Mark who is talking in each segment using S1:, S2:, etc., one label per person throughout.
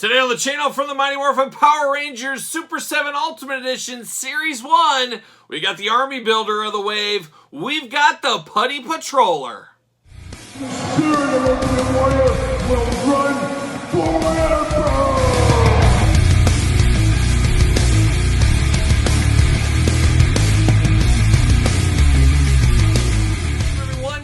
S1: Today on the channel from the Mighty Morphin Power Rangers Super 7 Ultimate Edition Series 1, we got the Army Builder of the Wave. We've got the Putty Patroller.
S2: The spirit of the warrior will run forever!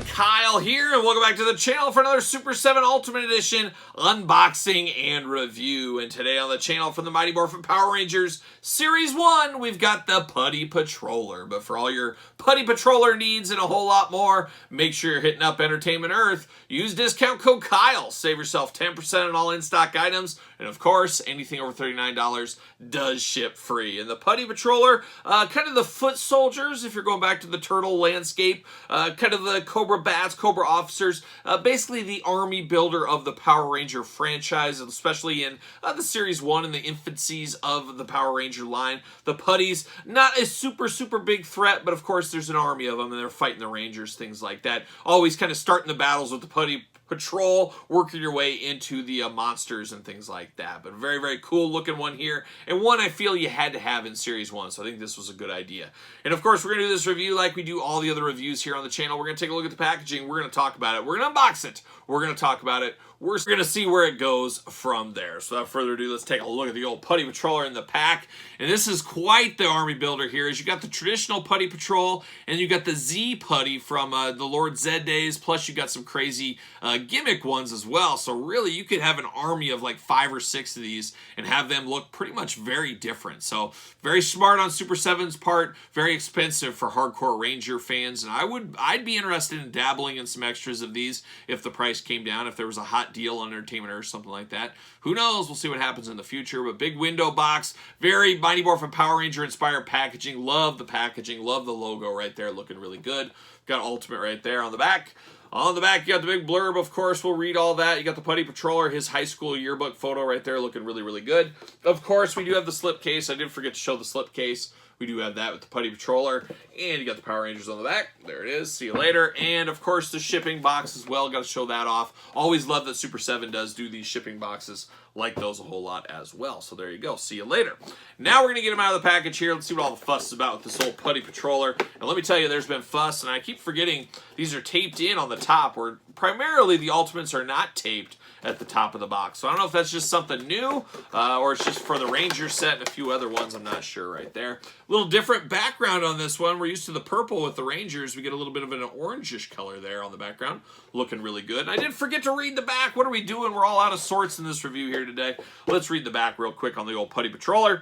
S1: Kyle here, and welcome back to the channel for another Super 7 Ultimate Edition unboxing and review. And today on the channel from the Mighty Morphin Power Rangers Series 1, we've got the Putty Patroller. But for all your Putty Patroller needs and a whole lot more, make sure you're hitting up Entertainment Earth. Use discount code Kyle. Save yourself 10% on all in-stock items. And of course, anything over $39 does ship free. And the Putty Patroller, kind of the foot soldiers, if you're going back to the turtle landscape, kind of the Cobra Bats, Cobra Officers, basically the Army Builder of the Power Ranger franchise, especially in the Series 1 and the infancies of the Power Ranger line. The Putties, not a super big threat, but of course there's an army of them and they're fighting the Rangers, things like that. Always kind of starting the battles with the Putty Patrol, working your way into the monsters and things like that. But very cool looking one here, and one I feel you had to have in Series 1, so I think this was a good idea. And of course, we're going to do this review like we do all the other reviews here on the channel. We're going to take a look at the packaging, we're going to talk about it, we're going to unbox it, we're going to talk about it, we're going to see where it goes from there. So without further ado, let's take a look at the old Putty Patroller in the pack. And this is quite the Army Builder here. As you got the traditional Putty Patrol, and you got the Z Putty from the Lord Zed days, plus you got some crazy Gimmick ones as well. So really, you could have an army of like 5 or 6 of these and have them look pretty much very different. So very smart on Super 7's part, very expensive for hardcore Ranger fans. And I'd be interested in dabbling in some extras of these if the price came down, if there was a hot deal on Entertainment or something like that. Who knows? We'll see what happens in the future. But big window box, very Mighty Morphin Power Ranger inspired packaging. Love the packaging, love the logo right there, looking really good. Got Ultimate right there on the back. On the back, you got the big blurb, of course. We'll read all that. You got the Putty Patroller, his high school yearbook photo right there, looking really good. Of course, we do have the slipcase. I did forget to show the slipcase. We do have that with the Putty Patroller. And you got the Power Rangers on the back. There it is. See you later. And, of course, the shipping box as well. Got to show that off. Always love that Super 7 does do these shipping boxes. Like those a whole lot as well. So there you go. See you later. Now we're going to get them out of the package here. Let's see what all the fuss is about with this old Putty Patroller. And let me tell you, there's been fuss. And I keep forgetting these are taped in on the top, where primarily the Ultimates are not taped at the top of the box. So I don't know if that's just something new, or it's just for the Ranger set and a few other ones. I'm not sure right there. A little different background on this one. We're used to the purple with the Rangers. We get a little bit of an orangish color there on the background. Looking really good. And I did forget to read the back. What are we doing? We're all out of sorts in this review here today. Let's read the back real quick on the old Putty Patroller.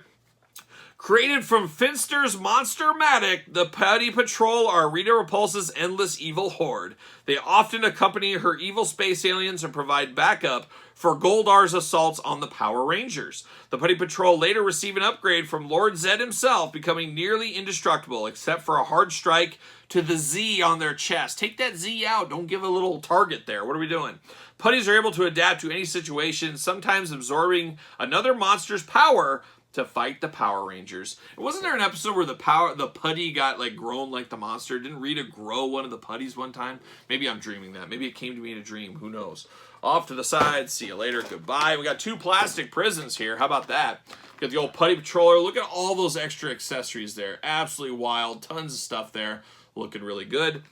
S1: Created from Finster's Monster-matic, the Putty Patrol are Rita Repulsa's endless evil horde. They often accompany her evil space aliens and provide backup for Goldar's assaults on the Power Rangers. The Putty Patrol later receive an upgrade from Lord Zed himself, becoming nearly indestructible, except for a hard strike to the Z on their chest. Take that Z out. Don't give a little target there. What are we doing? Putties are able to adapt to any situation, sometimes absorbing another monster's power to fight the Power Rangers. Wasn't there an episode where the Putty got like grown like the monster? Didn't Rita grow one of the Putties one time? Maybe I'm dreaming that. Maybe it came to me in a dream. Who knows? Off to the side. See you later. Goodbye. We got 2 plastic prisons here. How about that? Got the old Putty Patroller. Look at all those extra accessories there. Absolutely wild. Tons of stuff there. Looking really good.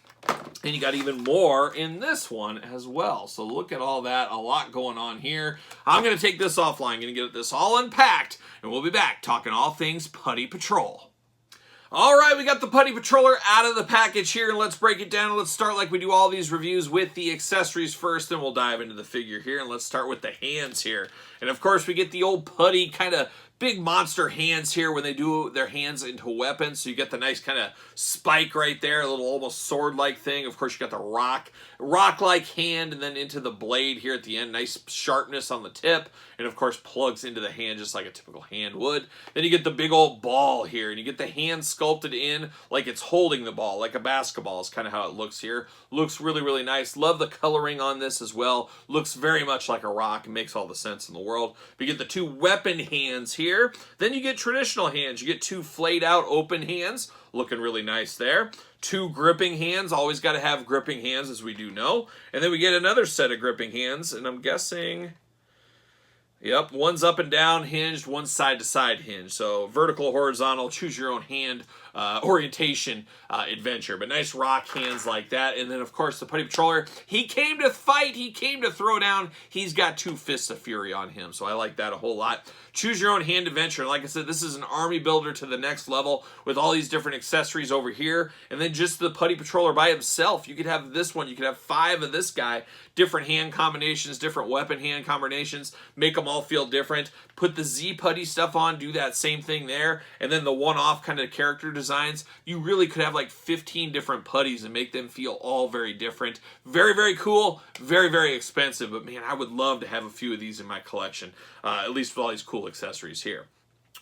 S1: And you got even more in this one as well. So look at all that. A lot going on here. I'm going to take this offline. Going to get this all unpacked. And we'll be back talking all things Putty Patrol. All right, we got the Putty Patroller out of the package here. And let's break it down. And let's start like we do all these reviews with the accessories first. Then we'll dive into the figure here. And let's start with the hands here. And of course, we get the old Putty kind of big monster hands here when they do their hands into weapons. So you get the nice kind of spike right there, a little almost sword-like thing. Of course, you got the rock-like hand, and then into the blade here at the end. Nice sharpness on the tip, and of course plugs into the hand just like a typical hand would. Then you get the big old ball here, and you get the hand sculpted in like it's holding the ball, like a basketball is kind of how it looks here. Looks really nice. Love the coloring on this as well. Looks very much like a rock. It makes all the sense in the world. But you get the 2 weapon hands here. Then you get traditional hands. You get 2 flayed out open hands. Looking really nice there. 2 gripping hands. Always got to have gripping hands, as we do know. And then we get another set of gripping hands. And I'm guessing Yep, one's up and down hinged, one's side to side hinged. So vertical, horizontal, choose your own hand orientation adventure. But nice rock hands like that. And then, of course, the Putty Patroller, he came to fight, he came to throw down. He's got 2 fists of fury on him, so I like that a whole lot. Choose your own hand adventure. Like I said, this is an army builder to the next level with all these different accessories over here. And then just the Putty Patroller by himself. You could have this one. You could have 5 of this guy. Different hand combinations, different weapon hand combinations. Make them all feel different. Put the Z Putty stuff on. Do that same thing there. And then the one-off kind of character designs. You really could have like 15 different putties and make them feel all very different. Very, very cool. Very, very expensive. But man, I would love to have a few of these in my collection. At least with all these cool accessories here.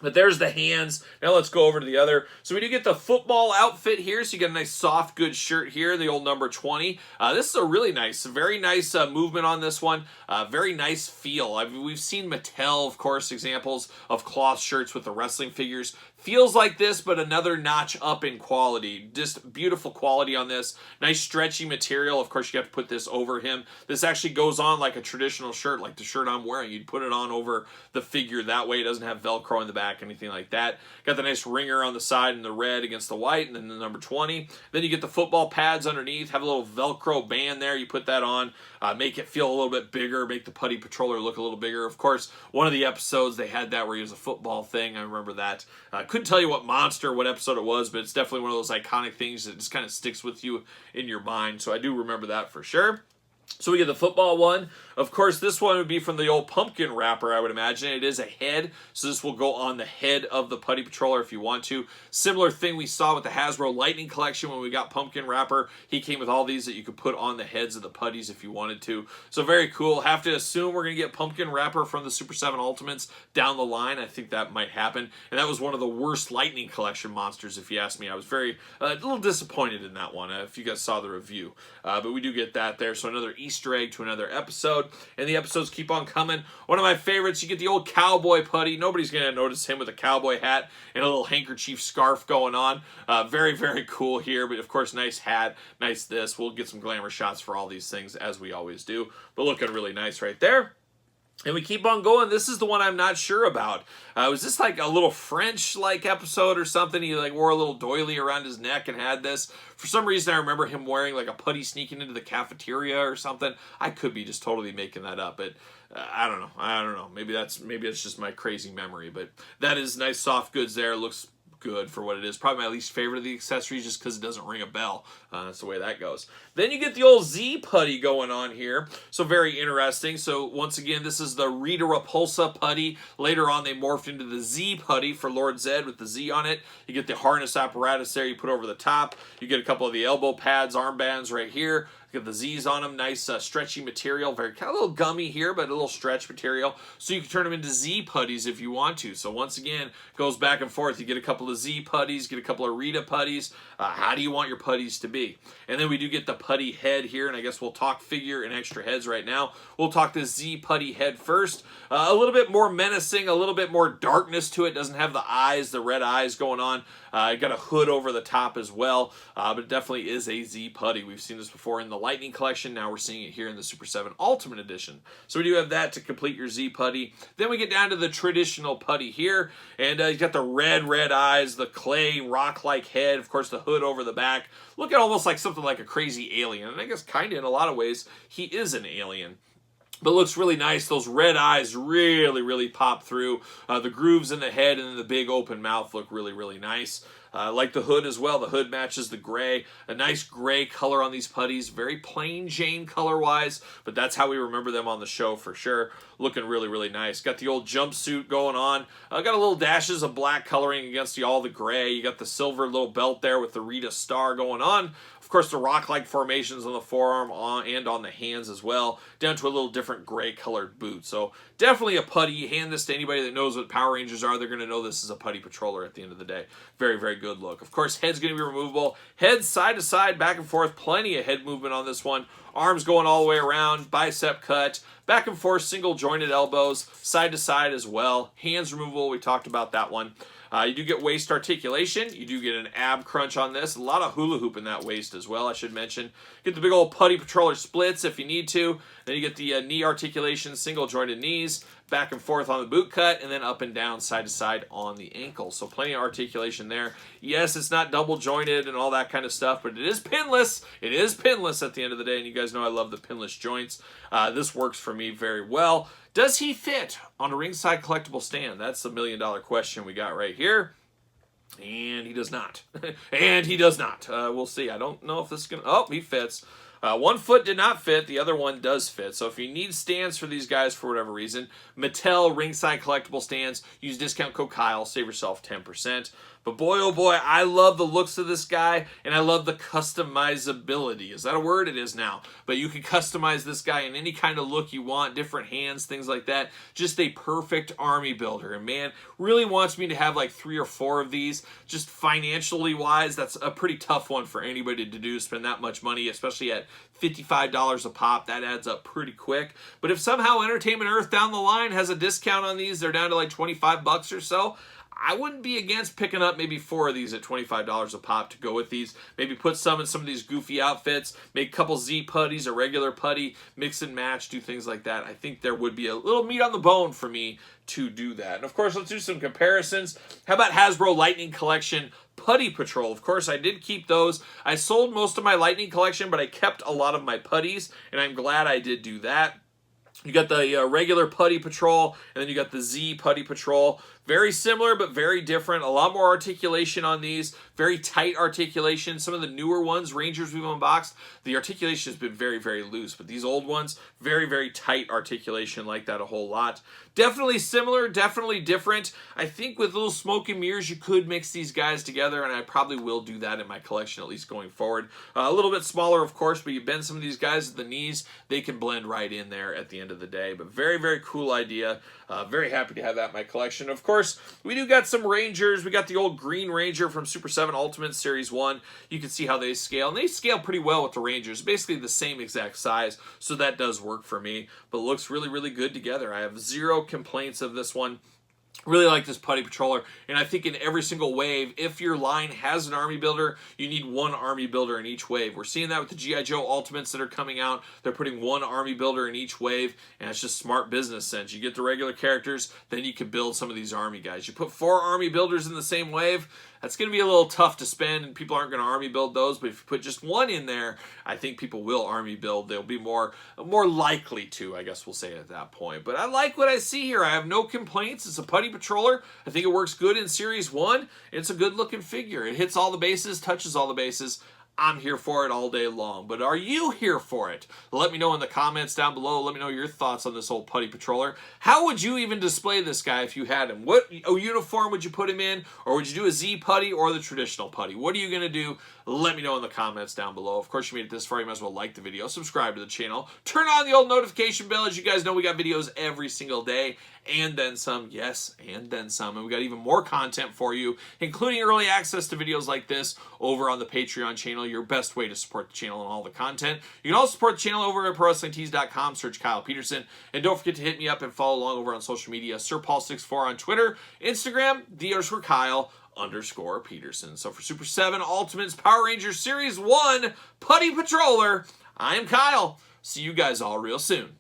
S1: But there's the hands. Now let's go over to the other. So we do get the football outfit here. So you get a nice soft good shirt here, the old number 20. This is a really nice, very nice movement on this one. Very nice feel. We've seen Mattel, of course, examples of cloth shirts with the wrestling figures. Feels like this, but another notch up in quality. Just beautiful quality on this. Nice stretchy material. Of course, you have to put this over him. This actually goes on like a traditional shirt, like the shirt I'm wearing. You'd put it on over the figure. That way it doesn't have Velcro in the back, anything like that. Got the nice ringer on the side in the red against the white, and then the number 20. Then you get the football pads underneath. Have a little Velcro band there. You put that on. Make it feel a little bit bigger. Make the Putty Patroller look a little bigger. Of course, one of the episodes, they had that where he was a football thing. I remember that. Couldn't tell you what monster, what episode it was, but it's definitely one of those iconic things that just kind of sticks with you in your mind. So I do remember that for sure. So we get the football one. Of course, this one would be from the old pumpkin wrapper, I would imagine. It is a head, so this will go on the head of the Putty Patroller if you want to. Similar thing we saw with the Hasbro Lightning Collection when we got pumpkin wrapper. He came with all these that you could put on the heads of the putties if you wanted to. So very cool. Have to assume we're going to get pumpkin wrapper from the Super 7 Ultimates down the line. I think that might happen. And that was one of the worst Lightning Collection monsters, if you ask me. I was very, a little disappointed in that one, if you guys saw the review. But we do get that there. So another Easter egg to another episode, and the episodes keep on coming. One of my favorites, you get the old cowboy Putty. Nobody's going to notice him with a cowboy hat and a little handkerchief scarf going on. Very, very cool here, but of course, nice hat, nice this. We'll get some glamour shots for all these things, as we always do, but looking really nice right there. And we keep on going. This is the one I'm not sure about. Was this like a little French-like episode or something? He like wore a little doily around his neck and had this. For some reason, I remember him wearing like a putty sneaking into the cafeteria or something. I could be just totally making that up, but I don't know. I don't know. Maybe it's just my crazy memory. But that is nice soft goods there. Looks good for what it is. Probably my least favorite of the accessories just because it doesn't ring a bell. That's the way that goes. Then you get the old Z Putty going on here. So very interesting. So once again, this is the Rita Repulsa Putty. Later on, they morphed into the Z Putty for Lord Zed with the Z on it. You get the harness apparatus there you put over the top. You get a couple of the elbow pads, armbands right here. You get the Z's on them, nice stretchy material, very kind of a little gummy here, but a little stretch material. So you can turn them into Z putties if you want to. So once again, goes back and forth. You get a couple of Z putties, get a couple of Rita putties. How do you want your putties to be? And then we do get the putty head here, and I guess we'll talk figure and extra heads right now. We'll talk the Z putty head first. A little bit more menacing, a little bit more darkness to it. Doesn't have the eyes, the red eyes going on. Got a hood over the top as well, but it definitely is a Z Putty. We've seen this before in the Lightning Collection. Now we're seeing it here in the Super 7 Ultimate Edition. So we do have that to complete your Z Putty. Then we get down to the traditional Putty here, and you got the red eyes, the clay rock-like head, of course the hood over the back. Looking almost like something like a crazy alien, and I guess kind of in a lot of ways he is an alien. But looks really nice. Those red eyes really pop through. The grooves in the head and the big open mouth look really nice. Like the hood as well. The hood matches the gray. A nice gray color on these putties. Very plain Jane color-wise, but that's how we remember them on the show for sure. Looking really nice. Got the old jumpsuit going on. Got a little dashes of black coloring against all the gray. You got the silver little belt there with the Rita star going on. Of course, the rock-like formations on the forearm and on the hands as well, down to a little different gray-colored boot. So definitely a putty. You hand this to anybody that knows what Power Rangers are, they're going to know this is a Putty Patroller at the end of the day. Very good look. Of course, head's going to be removable. Head side to side, back and forth. Plenty of head movement on this one. Arms going all the way around, bicep cut, back and forth, single jointed elbows, side to side as well. Hands removable, we talked about that one. You do get waist articulation. You do get an ab crunch on this. A lot of hula hoop in that waist as well, I should mention. Get the big old Putty Patroller splits if you need to. Then you get the knee articulation, single jointed knees. back and forth on the boot cut, and then up and down, side to side on the ankle. So plenty of articulation there. Yes, it's not double jointed and all that kind of stuff, but it is pinless. It is pinless at the end of the day, and you guys know I love the pinless joints. This works for me very well. Does he fit on a ringside collectible stand? That's the million-dollar question we got right here. And he does not. And he does not. We'll see. I don't know if this is going to... Oh, he fits. One foot did not fit. The other one does fit. So if you need stands for these guys for whatever reason, Mattel Ringside Collectible Stands, use discount code Kyle. Save yourself 10%. But boy, oh boy, I love the looks of this guy, and I love the customizability. Is that a word? It is now. But you can customize this guy in any kind of look you want, different hands, things like that. Just a perfect army builder. And man, really wants me to have like 3 or 4 of these. Just financially wise, that's a pretty tough one for anybody to do, spend that much money, especially at $55 a pop. That adds up pretty quick. But if somehow Entertainment Earth down the line has a discount on these, they're down to like 25 bucks or so, I wouldn't be against picking up maybe 4 of these at $25 a pop to go with these. Maybe put some in some of these goofy outfits, make a couple Z putties, a regular putty, mix and match, do things like that. I think there would be a little meat on the bone for me to do that. And of course, let's do some comparisons. How about Hasbro Lightning Collection Putty Patrol? Of course, I did keep those. I sold most of my Lightning Collection, but I kept a lot of my putties, and I'm glad I did do that. You got the regular Putty Patrol, and then you got the Z Putty Patrol. Very similar, but very different. A lot more articulation on these. Very tight articulation. Some of the newer ones, Rangers we've unboxed, the articulation has been very, very loose. But these old ones, very, very tight articulation. Like that a whole lot. Definitely similar, definitely different. I think with little smoke and mirrors, you could mix these guys together, and I probably will do that in my collection, at least going forward. A little bit smaller, of course, but you bend some of these guys at the knees, they can blend right in there at the end of the day. But very, very cool idea. Very happy to have that in my collection. Of course, we do got some Rangers. We got the old Green Ranger from Super 7 Ultimate Series 1. You can see how they scale. And they scale pretty well with the Rangers. Basically the same exact size, so that does work for me. But it looks really, really good together. I have 0 complaints of this one. Really like this Putty Patroller, and I think in every single wave, if your line has an army builder, you need 1 army builder in each wave. We're seeing that with the G.I. Joe Ultimates that are coming out. They're putting 1 army builder in each wave, and it's just smart business sense. You get the regular characters, then you can build some of these army guys. You put 4 army builders in the same wave, that's going to be a little tough to spend, and people aren't going to army build those, but if you put just 1 in there, I think people will army build. They'll be more likely to, I guess we'll say at that point. But I like what I see here. I have no complaints. It's a Putty Patroller. I think it works good in Series 1. It's a good-looking figure. It hits all the bases, touches all the bases. I'm here for it all day long. But are you here for it? Let me know in the comments down below. Let me know your thoughts on this old Putty Patroller. How would you even display this guy if you had him? What uniform would you put him in? Or would you do a Z Putty or the traditional Putty? What are you going to do? Let me know in the comments down below. Of course, you made it this far. You might as well like the video, subscribe to the channel, turn on the old notification bell. As you guys know, we got videos every single day. And then some, yes, and then some. And we got even more content for you, including early access to videos like this over on the Patreon channel, your best way to support the channel and all the content. You can also support the channel over at ProWrestlingTees.com, search Kyle Peterson. And don't forget to hit me up and follow along over on social media, SirPaul64 on Twitter, Instagram, _Kyle_Peterson. So for Super 7 Ultimates Power Rangers Series 1 Putty Patroller, I am Kyle. See you guys all real soon.